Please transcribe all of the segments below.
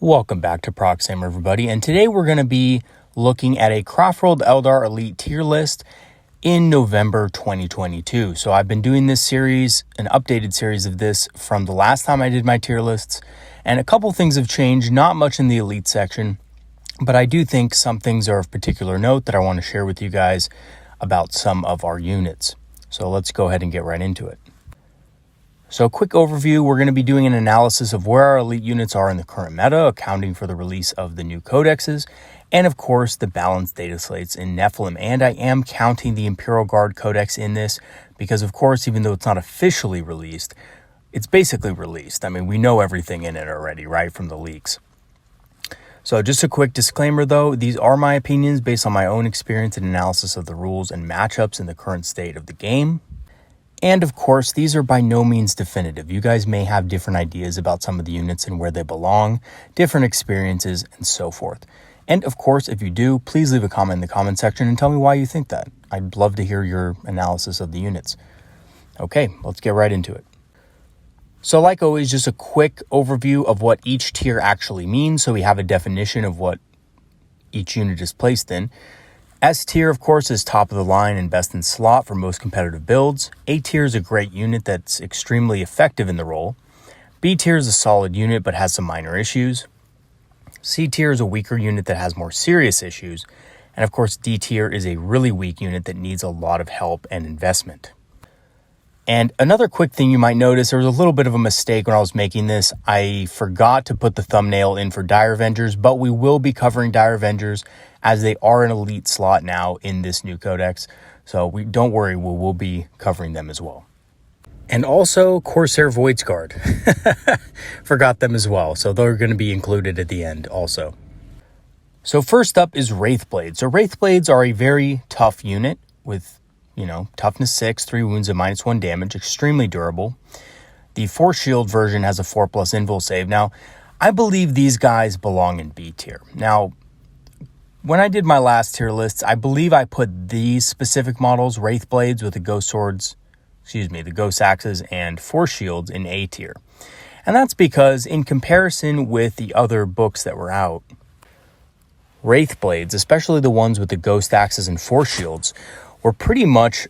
Welcome back to Proxhammer, everybody, and today we're going to be looking at a Craftworld Eldar Elite tier list in November 2022. So I've been doing this series, an updated series of this from the last time I did my tier lists, and a couple things have changed, not much in the Elite section, but I do think some things are of particular note that I want to share with you guys about some of our units. So let's go ahead and get right into it. So quick overview, we're going to be doing an analysis of where our elite units are in the current meta, accounting for the release of the new codexes, and of course the balanced data slates in Nephilim. And I am counting the Imperial Guard Codex in this because, of course, even though it's not officially released, it's basically released. I mean, we know everything in it already, right, from the leaks. So just a quick disclaimer though, these are my opinions based on my own experience and analysis of the rules and matchups in the current state of the game. And of course, these are by no means definitive. You guys may have different ideas about some of the units and where they belong, different experiences, and so forth. And of course, if you do, please leave a comment in the comment section and tell me why you think that. I'd love to hear your analysis of the units. Okay, let's get right into it. So like always, just a quick overview of what each tier actually means, so we have a definition of what each unit is placed in. S tier, of course, is top of the line and best in slot for most competitive builds. A tier is a great unit that's extremely effective in the role. B tier is a solid unit but has some minor issues. C tier is a weaker unit that has more serious issues. And of course, D tier is a really weak unit that needs a lot of help and investment. And another quick thing you might notice, there was a little bit of a mistake when I was making this. I forgot to put the thumbnail in for Dire Avengers, but we will be covering Dire Avengers as they are an elite slot now in this new codex. So don't worry, we will be covering them as well. And also Corsair Voidscarred. Forgot them as well. So they're going to be included at the end also. So first up is Wraithblades. So Wraithblades are a very tough unit with toughness 6, 3 wounds and -1 damage, extremely durable. The Force Shield version has a 4+ invul save. Now, I believe these guys belong in B tier. Now, when I did my last tier lists, I believe I put these specific models, Wraithblades with the the Ghost Axes and Force Shields in A tier. And that's because in comparison with the other books that were out, Wraithblades, especially the ones with the Ghost Axes and Force Shields, were pretty much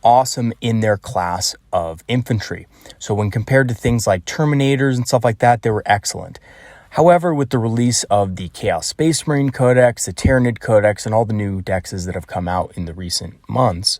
awesome in their class of infantry. So when compared to things like Terminators and stuff like that, they were excellent. However, with the release of the Chaos Space Marine Codex, the Tyranid Codex, and all the new dexes that have come out in the recent months,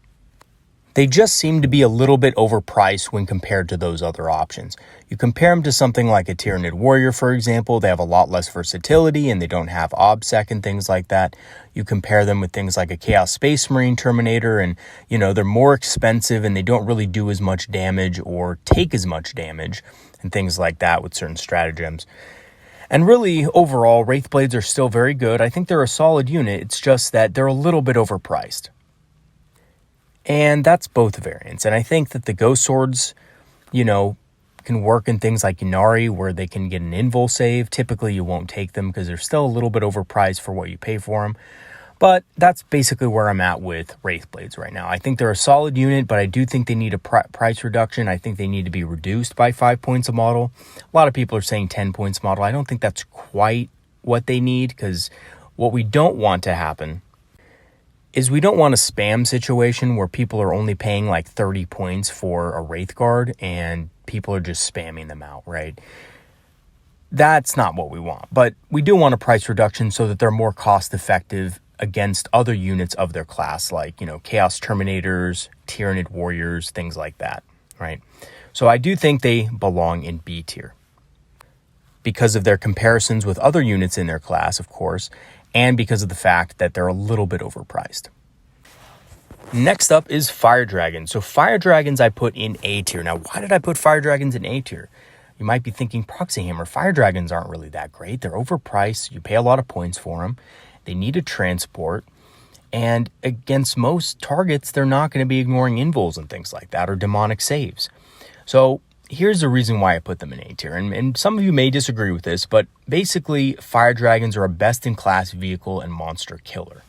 they just seem to be a little bit overpriced when compared to those other options. You compare them to something like a Tyranid Warrior, for example, they have a lot less versatility and they don't have OBSEC and things like that. You compare them with things like a Chaos Space Marine Terminator and, they're more expensive and they don't really do as much damage or take as much damage and things like that with certain stratagems. And really, overall, Wraithblades are still very good. I think they're a solid unit. It's just that they're a little bit overpriced. And that's both variants. And I think that the Ghost Swords, can work in things like Inari where they can get an invul save. Typically, you won't take them because they're still a little bit overpriced for what you pay for them. But that's basically where I'm at with Wraithblades right now. I think they're a solid unit, but I do think they need a price reduction. I think they need to be reduced by 5 points a model. A lot of people are saying 10 points a model. I don't think that's quite what they need because what we don't want to happen is we don't want a spam situation where people are only paying like 30 points for a Wraithguard and people are just spamming them out, right? That's not what we want. But we do want a price reduction so that they're more cost effective against other units of their class, like, Chaos Terminators, Tyranid Warriors, things like that, right? So I do think they belong in B tier because of their comparisons with other units in their class, of course, and because of the fact that they're a little bit overpriced. Next up is Fire Dragons. So Fire Dragons I put in A tier. Now, why did I put Fire Dragons in A tier? You might be thinking, Proxyhammer, Fire Dragons aren't really that great. They're overpriced. You pay a lot of points for them. They need a transport. And against most targets, they're not going to be ignoring invuls and things like that or demonic saves. So here's the reason why I put them in A tier. And some of you may disagree with this, but basically, Fire Dragons are a best-in-class vehicle and monster killer.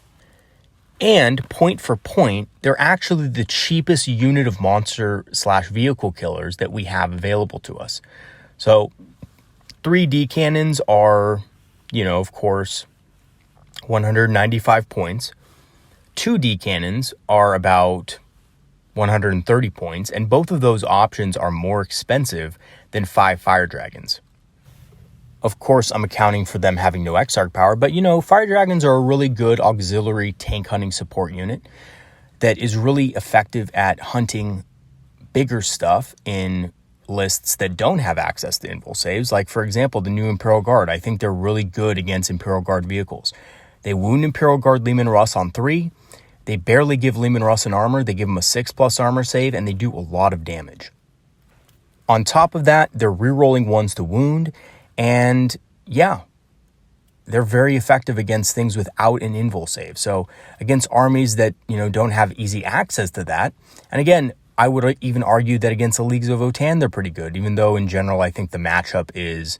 And point for point, they're actually the cheapest unit of monster/vehicle killers that we have available to us. So 3 D cannons are, of course, 195 points. 2 D cannons are about 130 points, and both of those options are more expensive than 5 Fire Dragons. Of course, I'm accounting for them having no Exarch power, but Fire Dragons are a really good auxiliary tank hunting support unit that is really effective at hunting bigger stuff in lists that don't have access to invul saves. Like, for example, the new Imperial Guard. I think they're really good against Imperial Guard vehicles. They wound Imperial Guard Leman Russ on 3. They barely give Leman Russ an armor. They give him a 6+ armor save, and they do a lot of damage. On top of that, they're rerolling 1s to wound, and yeah, they're very effective against things without an invul save. So against armies that, don't have easy access to that. And again, I would even argue that against the Leagues of Votann, they're pretty good, even though in general, I think the matchup is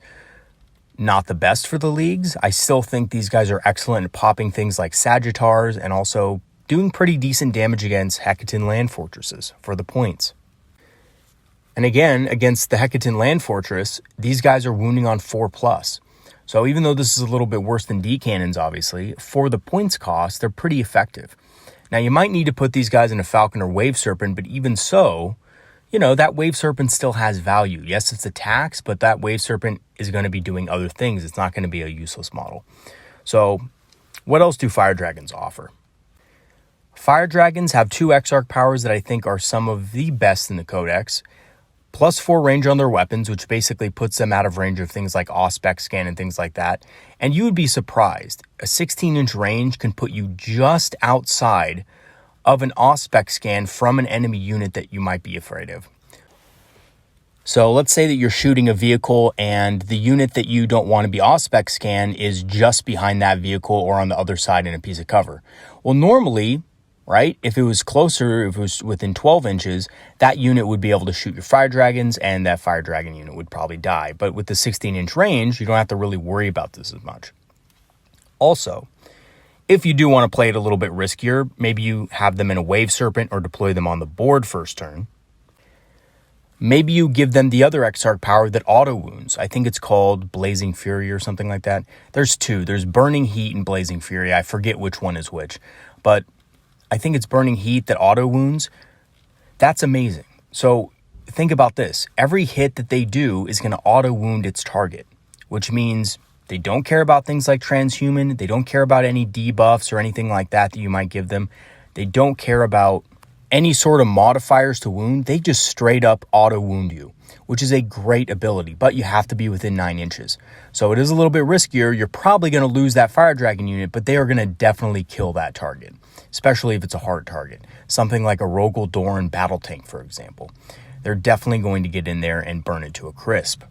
not the best for the leagues. I still think these guys are excellent at popping things like Sagittars and also doing pretty decent damage against Hecatan land fortresses for the points. And again, against the Hecatan land fortress, these guys are wounding on 4+. So even though this is a little bit worse than D cannons, obviously, for the points cost, they're pretty effective. Now, you might need to put these guys in a Falcon or Wave Serpent, but even so, that Wave Serpent still has value. Yes, it's a tax, but that Wave Serpent is going to be doing other things. It's not going to be a useless model. So what else do Fire Dragons offer? Fire Dragons have 2 Exarch powers that I think are some of the best in the Codex. +4 range on their weapons, which basically puts them out of range of things like Auspex scan and things like that. And you would be surprised. A 16-inch range can put you just outside of an Auspex scan from an enemy unit that you might be afraid of. So let's say that you're shooting a vehicle and the unit that you don't want to be Auspex scan is just behind that vehicle or on the other side in a piece of cover. Well, normally, right, if it was closer, if it was within 12 inches, that unit would be able to shoot your Fire Dragons and that Fire Dragon unit would probably die. But with the 16-inch range, you don't have to really worry about this as much. Also, if you do want to play it a little bit riskier, maybe you have them in a Wave Serpent or deploy them on the board first turn. Maybe you give them the other Exarch power that auto wounds. I think it's called Blazing Fury or something like that. There's 2. There's Burning Heat and Blazing Fury. I forget which one is which. But I think it's Burning Heat that auto wounds. That's amazing. So think about this. Every hit that they do is going to auto wound its target, which means they don't care about things like transhuman. They don't care about any debuffs or anything like that you might give them. They don't care about any sort of modifiers to wound. They just straight up auto wound you, which is a great ability, but you have to be within 9 inches. So it is a little bit riskier. You're probably going to lose that Fire Dragon unit, but they are going to definitely kill that target, especially if it's a hard target. Something like a Rogel Dorn battle tank, for example. They're definitely going to get in there and burn it to a crisp.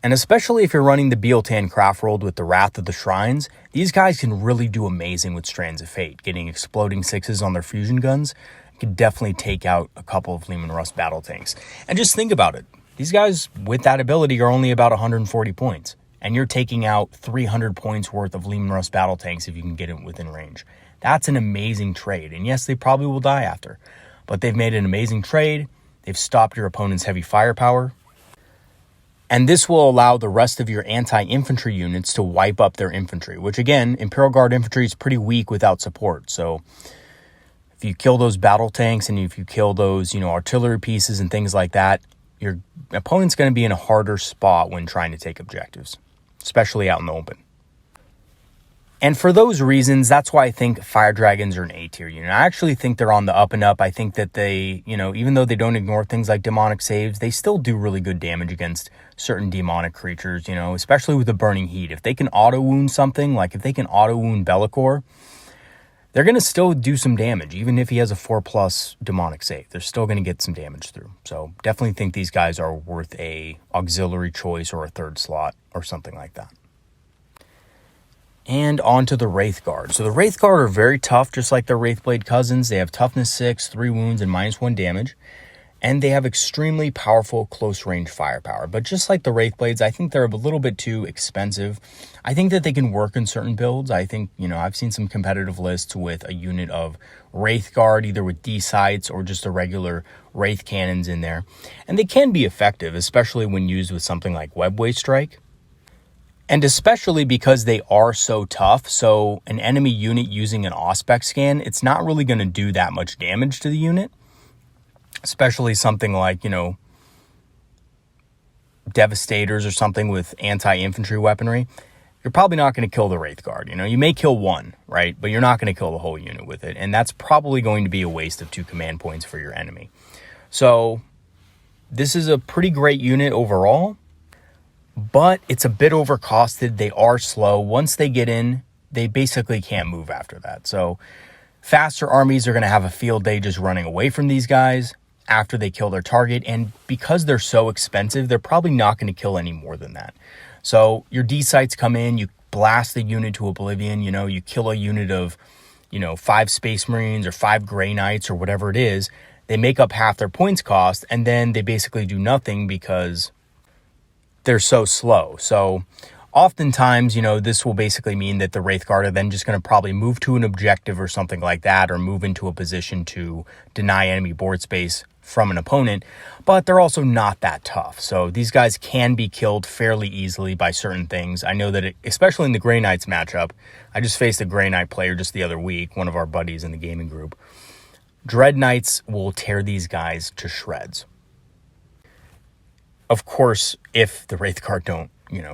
And especially if you're running the Bealtan Craftworld with the Wrath of the Shrines, these guys can really do amazing with Strands of Fate. Getting exploding 6s on their fusion guns could definitely take out a couple of Leman Russ battle tanks. And just think about it. These guys with that ability are only about 140 points. And you're taking out 300 points worth of Leman Russ battle tanks if you can get it within range. That's an amazing trade. And yes, they probably will die after. But they've made an amazing trade. They've stopped your opponent's heavy firepower. And this will allow the rest of your anti-infantry units to wipe up their infantry, which again, Imperial Guard infantry is pretty weak without support. So if you kill those battle tanks and if you kill those, artillery pieces and things like that, your opponent's going to be in a harder spot when trying to take objectives, especially out in the open. And for those reasons, that's why I think Fire Dragons are an A-tier unit. I actually think they're on the up and up. I think that they, even though they don't ignore things like demonic saves, they still do really good damage against certain demonic creatures, especially with the Burning Heat. If they can auto-wound something, like if they can auto-wound Bellicor, they're going to still do some damage. Even if he has a 4+ demonic save, they're still going to get some damage through. So definitely think these guys are worth a auxiliary choice or a 3rd slot or something like that. And on to the Wraithguard. So the Wraithguard are very tough, just like their Wraithblade cousins. They have toughness 6, 3 wounds, and -1 damage. and they have extremely powerful close-range firepower. But just like the Wraithblades, I think they're a little bit too expensive. I think that they can work in certain builds. I think, I've seen some competitive lists with a unit of Wraithguard, either with D-sights or just the regular Wraith cannons in there. And they can be effective, especially when used with something like Webway Strike. And especially because they are so tough, so an enemy unit using an Auspex scan, it's not really going to do that much damage to the unit. Especially something like, Devastators or something with anti-infantry weaponry. You're probably not going to kill the Wraithguard. You may kill one, right? But you're not going to kill the whole unit with it. And that's probably going to be a waste of 2 command points for your enemy. So this is a pretty great unit overall, but it's a bit overcosted. They are slow. Once they get in, they basically can't move after that. So faster armies are going to have a field day just running away from these guys after they kill their target. And because they're so expensive, they're probably not going to kill any more than that. So your D-sights come in, you blast the unit to oblivion, you kill a unit of, 5 Space Marines or 5 Grey Knights or whatever it is. They make up half their points cost, and then they basically do nothing because they're so slow. So oftentimes, this will basically mean that the Wraithguard are then just going to probably move to an objective or something like that, or move into a position to deny enemy board space from an opponent, but they're also not that tough. So these guys can be killed fairly easily by certain things. I know that, especially in the Grey Knights matchup, I just faced a Grey Knight player just the other week, one of our buddies in the gaming group. Dread Knights will tear these guys to shreds. Of course, if the Wraithguard don't,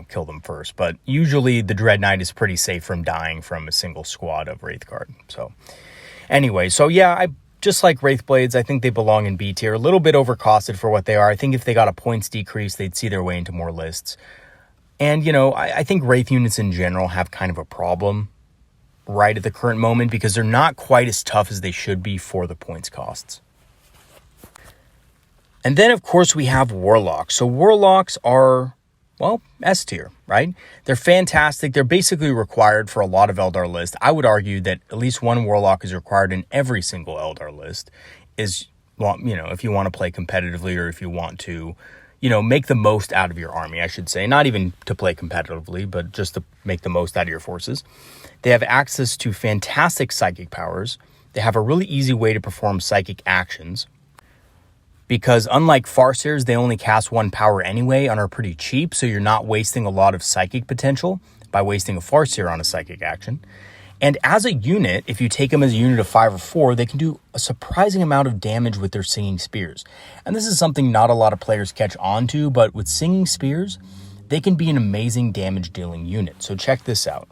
kill them first. But usually the Dread Knight is pretty safe from dying from a single squad of Wraithguard. So anyway, just like Wraithblades, I think they belong in B tier. A little bit overcosted for what they are. I think if they got a points decrease, they'd see their way into more lists. And, I think Wraith units in general have kind of a problem right at the current moment because they're not quite as tough as they should be for the points costs. And then, of course, we have Warlocks. So Warlocks are, S tier, right? They're fantastic. They're basically required for a lot of Eldar lists. I would argue that at least one Warlock is required in every single Eldar list. If you want to play competitively or if you want to, make the most out of your army, I should say. Not even to play competitively, but just to make the most out of your forces. They have access to fantastic psychic powers. They have a really easy way to perform psychic actions. Because unlike Farseers, they only cast 1 power anyway and are pretty cheap, so you're not wasting a lot of psychic potential by wasting a Farseer on a psychic action. And as a unit, if you take them as a unit of 5 or 4, they can do a surprising amount of damage with their Singing Spears. And this is something not a lot of players catch on to, but with Singing Spears, they can be an amazing damage-dealing unit. So check this out.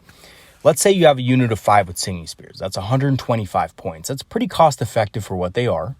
Let's say you have a unit of 5 with Singing Spears. That's 125 points. That's pretty cost-effective for what they are.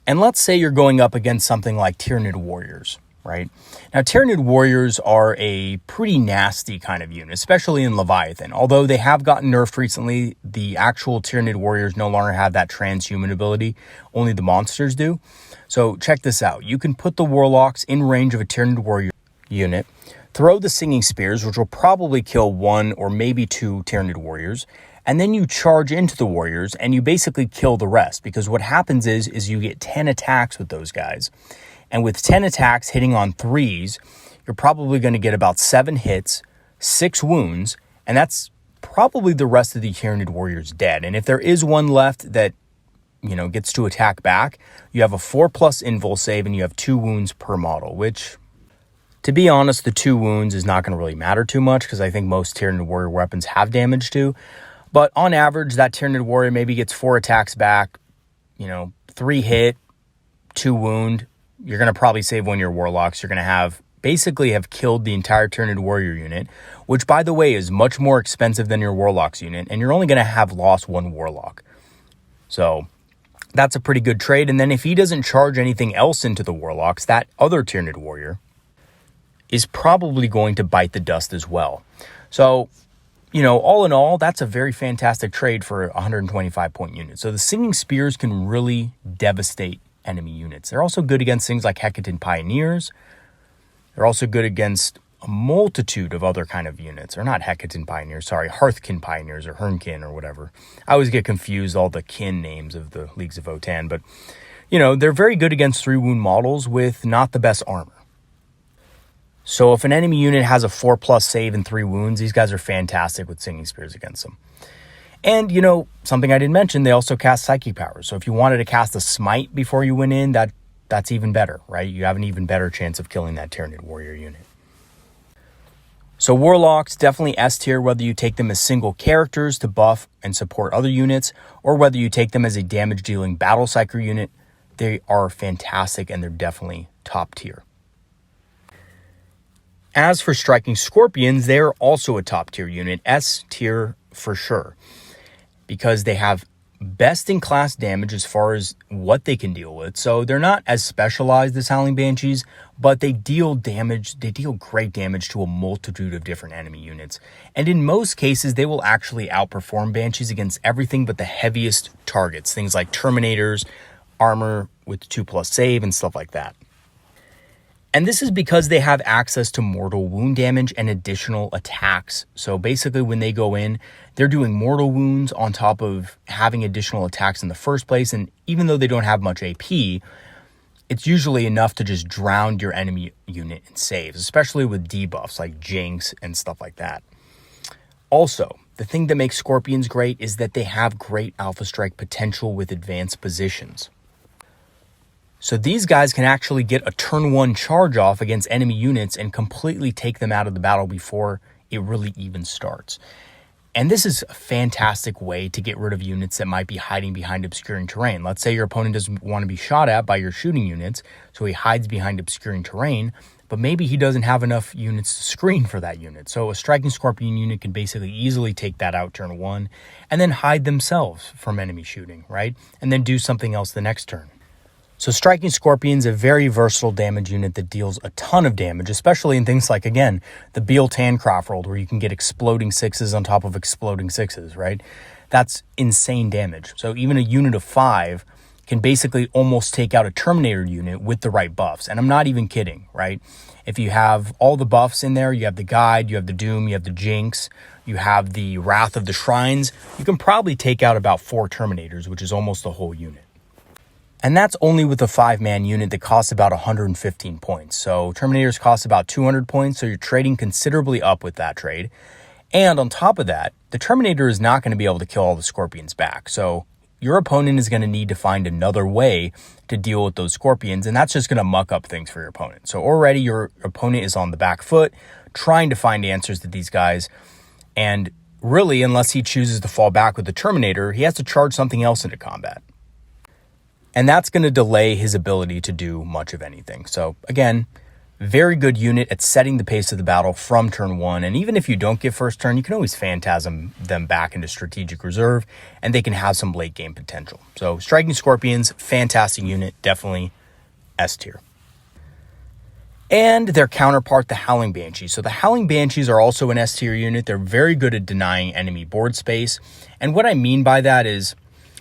And let's say you're going up against something like Tyranid Warriors, right? Now, Tyranid Warriors are a pretty nasty kind of unit, especially in Leviathan. Although they have gotten nerfed recently, the actual Tyranid Warriors no longer have that transhuman ability. Only the monsters do. So check this out. You can put the Warlocks in range of a Tyranid Warrior unit, throw the Singing Spears, which will probably kill 1 or maybe 2 Tyranid Warriors, and then you charge into the Warriors and you basically kill the rest, because what happens is you get 10 attacks with those guys. And with 10 attacks hitting on 3s, you're probably going to get about 7 hits, 6 wounds, and that's probably the rest of the Tyranid Warriors dead. And if there is one left that, gets to attack back, you have a 4+ invul save and you have 2 wounds per model, which, to be honest, the 2 wounds is not going to really matter too much because I think most Tyranid Warrior weapons have damage too. But on average, that Tyranid Warrior maybe gets 4 attacks back, 3 hit, 2 wound. You're going to probably save 1 of your Warlocks. You're going to have killed the entire Tyranid Warrior unit, which, by the way, is much more expensive than your Warlocks unit. And you're only going to have lost 1 Warlock. So that's a pretty good trade. And then if he doesn't charge anything else into the Warlocks, that other Tyranid Warrior is probably going to bite the dust as well. So, all in all, that's a very fantastic trade for a 125-point unit. So the Singing Spears can really devastate enemy units. They're also good against things like Hecaton Pioneers. They're also good against a multitude of other kind of units. Or not Hecaton Pioneers, sorry, Hearthkin Pioneers or Hernkin or whatever. I always get confused all the kin names of the Leagues of Votann. But they're very good against 3-wound models with not the best armor. So if an enemy unit has a 4+ save and 3 wounds, these guys are fantastic with Singing Spears against them. And, something I didn't mention, they also cast Psychic Powers. So if you wanted to cast a Smite before you went in, that's even better, right? You have an even better chance of killing that Tyranid Warrior unit. So Warlocks, definitely S tier, whether you take them as single characters to buff and support other units, or whether you take them as a damage-dealing Battle Psyker unit. They are fantastic, and they're definitely top tier. As for Striking Scorpions, they're also a top tier unit, S tier for sure, because they have best-in-class damage as far as what they can deal with. So they're not as specialized as Howling Banshees, but they deal damage. They deal great damage to a multitude of different enemy units. And in most cases, they will actually outperform Banshees against everything but the heaviest targets, things like Terminators, armor with 2+ save, and stuff like that. And this is because they have access to mortal wound damage and additional attacks. So basically when they go in, they're doing mortal wounds on top of having additional attacks in the first place. And even though they don't have much AP, it's usually enough to just drown your enemy unit in saves, especially with debuffs like Jinx and stuff like that. Also, the thing that makes Scorpions great is that they have great Alpha Strike potential with advanced positions. So these guys can actually get a turn 1 charge off against enemy units and completely take them out of the battle before it really even starts. And this is a fantastic way to get rid of units that might be hiding behind obscuring terrain. Let's say your opponent doesn't want to be shot at by your shooting units, so he hides behind obscuring terrain, but maybe he doesn't have enough units to screen for that unit. So a Striking Scorpion unit can basically easily take that out turn 1 and then hide themselves from enemy shooting, right? And then do something else the next turn. So Striking Scorpion's a very versatile damage unit that deals a ton of damage, especially in things like, again, the Beal-Tan Craftworld, where you can get exploding 6s on top of exploding 6s, right? That's insane damage. So even a unit of 5 can basically almost take out a Terminator unit with the right buffs. And I'm not even kidding, right? If you have all the buffs in there, you have the Guide, you have the Doom, you have the Jinx, you have the Wrath of the Shrines, you can probably take out about 4 Terminators, which is almost the whole unit. And that's only with a 5-man unit that costs about 115 points. So Terminators cost about 200 points, so you're trading considerably up with that trade. And on top of that, the Terminator is not going to be able to kill all the Scorpions back. So your opponent is going to need to find another way to deal with those Scorpions, and that's just going to muck up things for your opponent. So already your opponent is on the back foot trying to find answers to these guys. And really, unless he chooses to fall back with the Terminator, he has to charge something else into combat. And that's going to delay his ability to do much of anything. So again, very good unit at setting the pace of the battle from turn 1. And even if you don't get first turn, you can always phantasm them back into strategic reserve, and they can have some late game potential. So Striking Scorpions, fantastic unit, definitely S tier. And their counterpart, the Howling Banshees. So the Howling Banshees are also an S tier unit. They're very good at denying enemy board space. And what I mean by that is,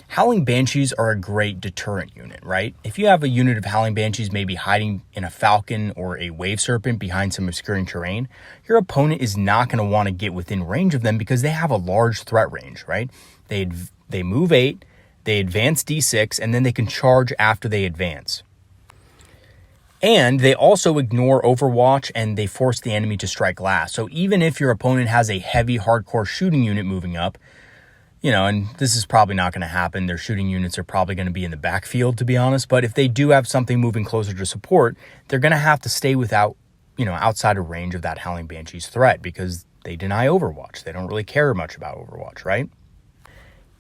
Howling Banshees are a great deterrent unit, right? If you have a unit of Howling Banshees maybe hiding in a Falcon or a Wave Serpent behind some obscuring terrain, your opponent is not going to want to get within range of them because they have a large threat range, right? They move 8, they advance D6, and then they can charge after they advance. And they also ignore Overwatch and they force the enemy to strike last. So even if your opponent has a heavy hardcore shooting unit moving up, and this is probably not going to happen. Their shooting units are probably going to be in the backfield, to be honest. But if they do have something moving closer to support, they're going to have to stay outside of range of that Howling Banshee's threat because they deny Overwatch. They don't really care much about Overwatch, right?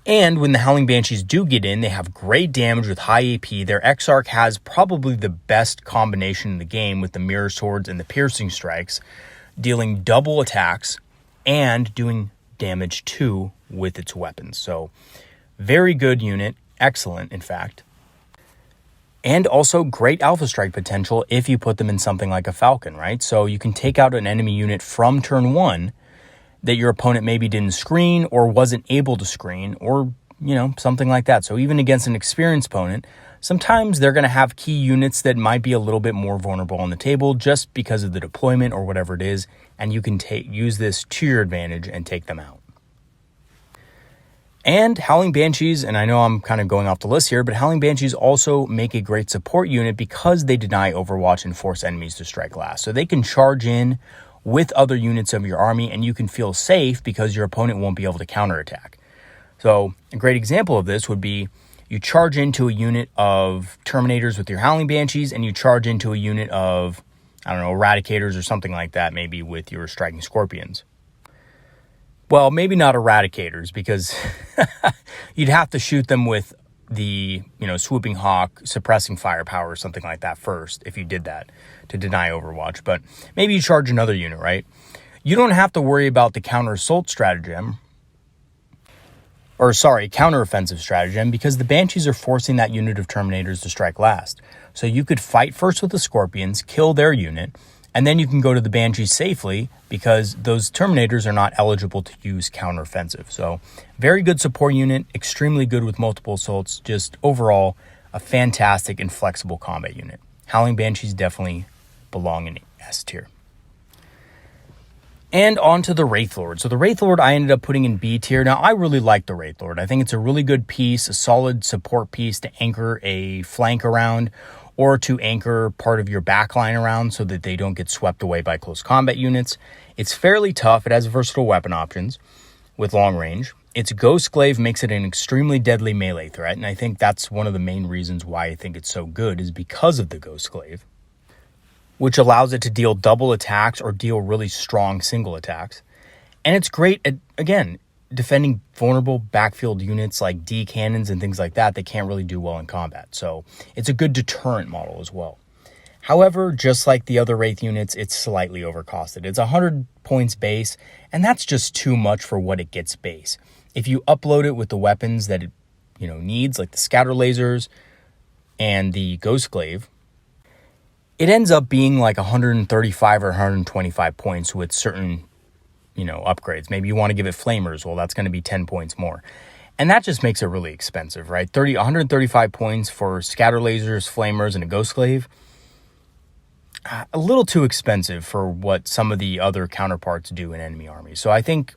And when the Howling Banshees do get in, they have great damage with high AP. Their Exarch has probably the best combination in the game with the Mirror Swords and the Piercing Strikes, dealing double attacks and doing damage too with its weapons. So very good unit, excellent in fact. And also great Alpha Strike potential if you put them in something like a Falcon, right? So you can take out an enemy unit from turn 1 that your opponent maybe didn't screen or wasn't able to screen or, something like that. So even against an experienced opponent, sometimes they're going to have key units that might be a little bit more vulnerable on the table just because of the deployment or whatever it is, and you can use this to your advantage and take them out. And Howling Banshees, and I know I'm kind of going off the list here, but Howling Banshees also make a great support unit because they deny Overwatch and force enemies to strike last. So they can charge in with other units of your army, and you can feel safe because your opponent won't be able to counterattack. So a great example of this would be you charge into a unit of Terminators with your Howling Banshees, and you charge into a unit of, I don't know, Eradicators or something like that, maybe with your Striking Scorpions. Well, maybe not Eradicators, because you'd have to shoot them with the, Swooping Hawk, suppressing firepower or something like that first, if you did that, to deny Overwatch. But maybe you charge another unit, right? You don't have to worry about the counter-assault stratagem, counter-offensive stratagem, because the Banshees are forcing that unit of Terminators to strike last. So you could fight first with the Scorpions, kill their unit, and then you can go to the Banshees safely because those Terminators are not eligible to use counteroffensive. So very good support unit, extremely good with multiple assaults, just overall a fantastic and flexible combat unit. Howling Banshees definitely belong in S tier. And on to the Wraithlord. So the Wraithlord I ended up putting in B tier. Now, I really like the Wraithlord. I think it's a really good piece, a solid support piece to anchor a flank around, or to anchor part of your backline around so that they don't get swept away by close combat units. It's fairly tough. It has versatile weapon options with long range. Its Ghostglaive makes it an extremely deadly melee threat, and I think that's one of the main reasons why I think it's so good is because of the Ghostglaive, which allows it to deal double attacks or deal really strong single attacks. And it's great at, again, defending vulnerable backfield units like D cannons and things like that can't really do well in combat. So it's a good deterrent model as well. However, just like the other Wraith units, it's slightly overcosted. It's 100 points base, and that's just too much for what it gets base. If you upload it with the weapons that it needs, like the scatter lasers and the Ghostglaive, it ends up being like 135 or 125 points with certain upgrades. Maybe you want to give it flamers. Well, that's going to be 10 points more. And that just makes it really expensive, right? 135 points for scatter lasers, flamers, and a Ghostglaive. A little too expensive for what some of the other counterparts do in enemy armies. So I think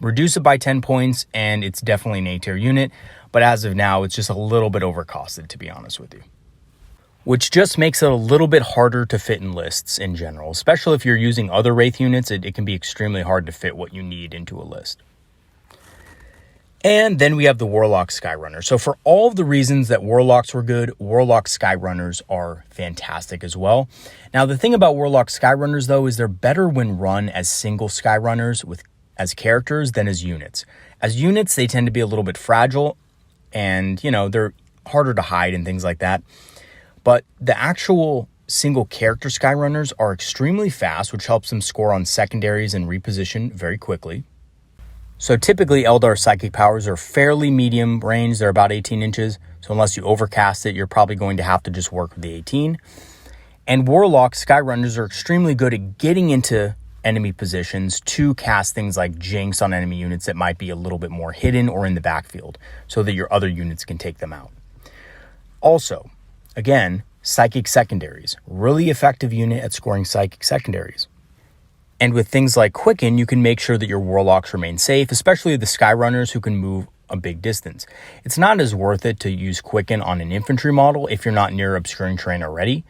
reduce it by 10 points, and it's definitely an A-tier unit. But as of now, it's just a little bit overcosted, to be honest with you, which just makes it a little bit harder to fit in lists in general. Especially if you're using other Wraith units, it can be extremely hard to fit what you need into a list. And then we have the Warlock Skyrunner. So for all of the reasons that Warlocks were good, Warlock Skyrunners are fantastic as well. Now, the thing about Warlock Skyrunners, though, is they're better when run as single Skyrunners as characters than as units. As units, they tend to be a little bit fragile, and, they're harder to hide and things like that. But the actual single character Skyrunners are extremely fast, which helps them score on secondaries and reposition very quickly. So typically Eldar psychic powers are fairly medium range. They're about 18 inches. So unless you overcast it, you're probably going to have to just work with the 18. And Warlock Skyrunners are extremely good at getting into enemy positions to cast things like Jinx on enemy units that might be a little bit more hidden or in the backfield so that your other units can take them out. Also, again, psychic secondaries. Really effective unit at scoring psychic secondaries. And with things like Quicken, you can make sure that your Warlocks remain safe, especially the Skyrunners who can move a big distance. It's not as worth it to use Quicken on an infantry model if you're not near obscuring terrain already.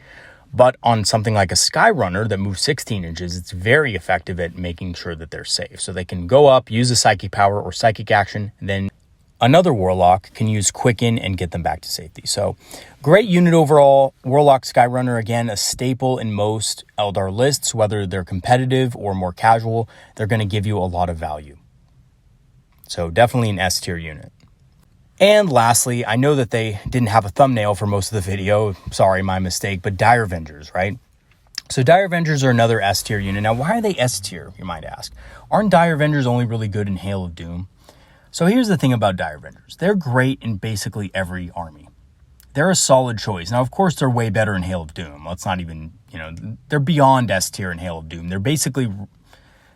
But on something like a Skyrunner that moves 16 inches, it's very effective at making sure that they're safe. So they can go up, use a psychic power or psychic action, and then another Warlock can use Quicken and get them back to safety. So great unit overall. Warlock Skyrunner, again, a staple in most Eldar lists, whether they're competitive or more casual, they're going to give you a lot of value. So definitely an S tier unit. And lastly, I know that they didn't have a thumbnail for most of the video. Sorry, my mistake, but Dire Avengers, right? So Dire Avengers are another S tier unit. Now, why are they S tier, you might ask? Aren't Dire Avengers only really good in Hail of Doom? So here's the thing about Dire Avengers. They're great in basically every army. They're a solid choice. Now, of course, they're way better in Hail of Doom. Let's not even, they're beyond S tier in Hail of Doom. They're basically,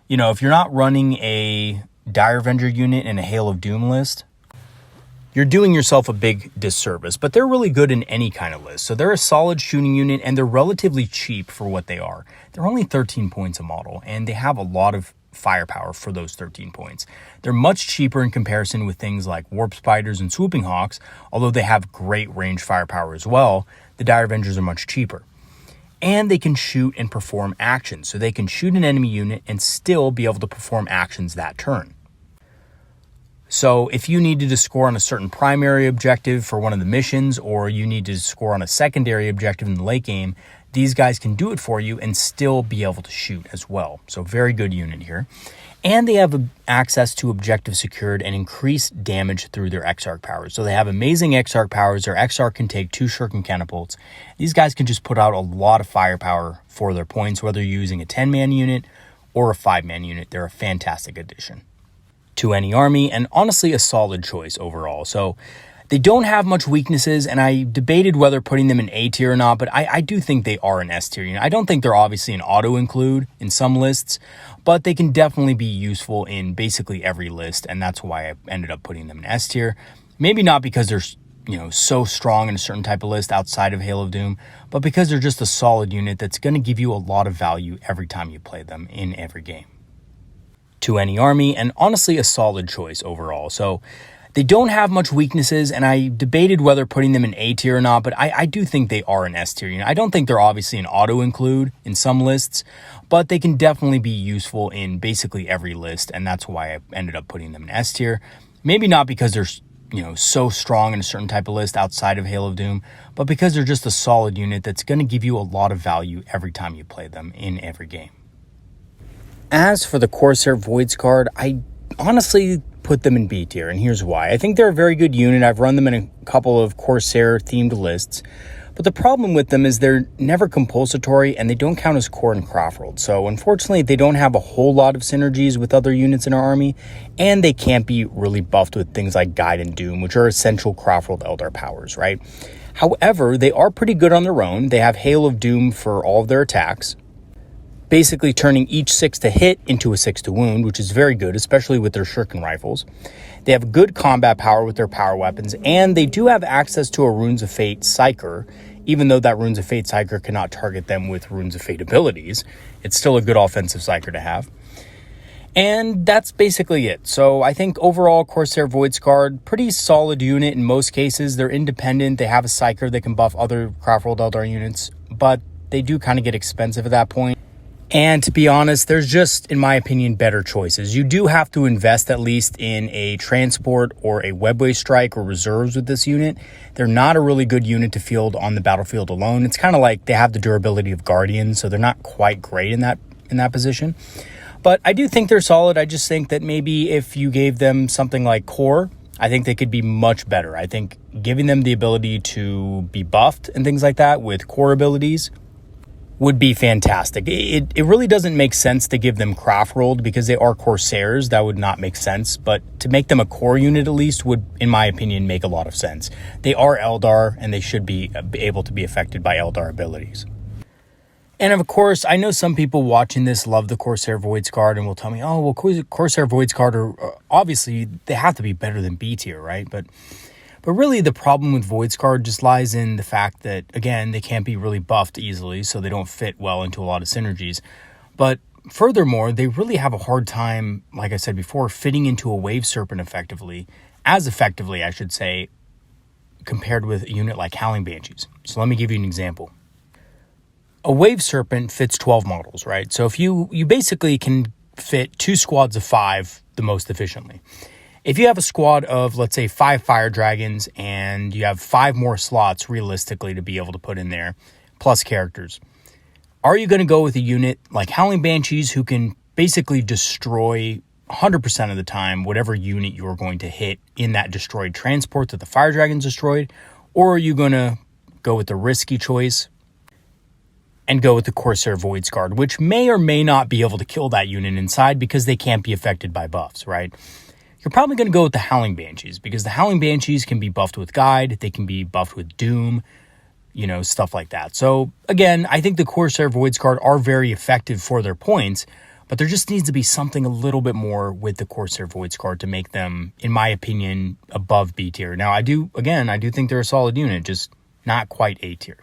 if you're not running a Dire Avenger unit in a Hail of Doom list, you're doing yourself a big disservice. But they're really good in any kind of list. So they're a solid shooting unit, and they're relatively cheap for what they are. They're only 13 points a model, and they have a lot of firepower for those 13 points. They're much cheaper in comparison with things like Warp Spiders and Swooping Hawks, although they have great range firepower as well. The Dire Avengers are much cheaper. And they can shoot and perform actions, so they can shoot an enemy unit and still be able to perform actions that turn. So if you needed to score on a certain primary objective for one of the missions, or you need to score on a secondary objective in the late game, these guys can do it for you and still be able to shoot as well. So very good unit here. And they have access to objective secured and increased damage through their Exarch powers. So they have amazing Exarch powers. Their Exarch can take 2 Shuriken catapults. These guys can just put out a lot of firepower for their points, whether you're using a 10-man unit or a 5-man unit. They're a fantastic addition to any army, and honestly a solid choice overall. So they don't have much weaknesses, and I debated whether putting them in A tier or not, but I do think they are an S tier. You know, I don't think they're obviously an auto include in some lists, but they can definitely be useful in basically every list, and that's why I ended up putting them in S tier. Maybe not because they're, you know, so strong in a certain type of list outside of Hail of Doom, but because they're just a solid unit that's going to give you a lot of value every time you play them in every game to any army, and honestly a solid choice overall. So they don't have much weaknesses, and I debated whether putting them in A tier or not, but I do think they are an S tier. You know, I don't think they're obviously an auto include in some lists, but they can definitely be useful in basically every list, and that's why I ended up putting them in S tier. Maybe not because they're, you know, so strong in a certain type of list outside of Hail of Doom, but because they're just a solid unit that's going to give you a lot of value every time you play them in every game. As for the Corsair Voidscarred, I honestly put them in B tier, and here's why. I think they're a very good unit. I've run them in a couple of Corsair themed lists, but the problem with them is they're never compulsory and they don't count as core in Craftworld. So unfortunately, they don't have a whole lot of synergies with other units in our army, and they can't be really buffed with things like Guide and Doom, which are essential Craftworld Eldar powers, right? However, they are pretty good on their own. They have Hail of Doom for all of their attacks, basically turning each 6 to hit into a 6 to wound, which is very good, especially with their Shuriken rifles. They have good combat power with their power weapons, and they do have access to a Runes of Fate Psyker, even though that Runes of Fate Psyker cannot target them with Runes of Fate abilities. It's still a good offensive Psyker to have. And that's basically it. So I think overall, Corsair Voidscarred, pretty solid unit in most cases. They're independent. They have a Psyker that can buff other Craftworld Eldar units, but they do kind of get expensive at that point. And to be honest, there's just, in my opinion, better choices. You do have to invest at least in a transport or a webway strike or reserves with this unit. They're not a really good unit to field on the battlefield alone. It's kind of like they have the durability of Guardians, so they're not quite great in that position. But I do think they're solid. I just think that maybe if you gave them something like Core, I think they could be much better. I think giving them the ability to be buffed and things like that with Core abilities would be fantastic. It really doesn't make sense to give them Craftworld because they are Corsairs. That would not make sense. But to make them a core unit at least would, in my opinion, make a lot of sense. They are Eldar, and they should be able to be affected by Eldar abilities. And of course, I know some people watching this love the Corsair Voidscarred and will tell me, oh, well, Corsair Voidscarred are obviously, they have to be better than B tier, right? But really, the problem with Voidscarred just lies in the fact that, again, they can't be really buffed easily, so they don't fit well into a lot of synergies. But furthermore, they really have a hard time, like I said before, fitting into a Wave Serpent effectively, I should say, compared with a unit like Howling Banshees. So let me give you an example. A Wave Serpent fits 12 models, right? So if you basically can fit 2 squads of 5 the most efficiently. If you have a squad of, let's say, 5 Fire Dragons and you have 5 more slots realistically to be able to put in there, plus characters, are you going to go with a unit like Howling Banshees who can basically destroy 100% of the time whatever unit you're going to hit in that destroyed transport that the Fire Dragon's destroyed? Or are you going to go with the risky choice and go with the Corsair Voidscarred, which may or may not be able to kill that unit inside because they can't be affected by buffs, right? You're probably going to go with the Howling Banshees because the Howling Banshees can be buffed with Guide, they can be buffed with Doom, you know, stuff like that. So again, I think the Corsair Voidscarred are very effective for their points, but there just needs to be something a little bit more with the Corsair Voidscarred to make them, in my opinion, above B tier. Now, I do think they're a solid unit, just not quite A tier.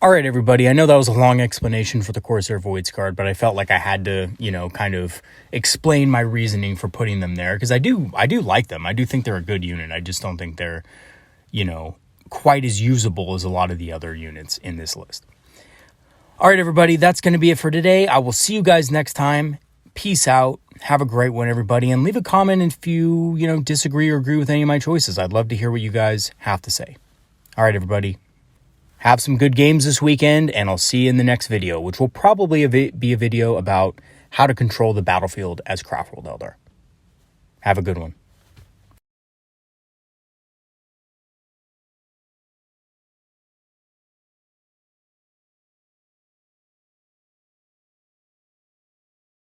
All right, everybody. I know that was a long explanation for the Corsair Voidscarred, but I felt like I had to, kind of explain my reasoning for putting them there, because I do like them. I do think they're a good unit. I just don't think they're, quite as usable as a lot of the other units in this list. All right, everybody. That's going to be it for today. I will see you guys next time. Peace out. Have a great one, everybody. And leave a comment if you, disagree or agree with any of my choices. I'd love to hear what you guys have to say. All right, everybody. Have some good games this weekend, and I'll see you in the next video, which will probably be a video about how to control the battlefield as Craftworld Eldar. Have a good one.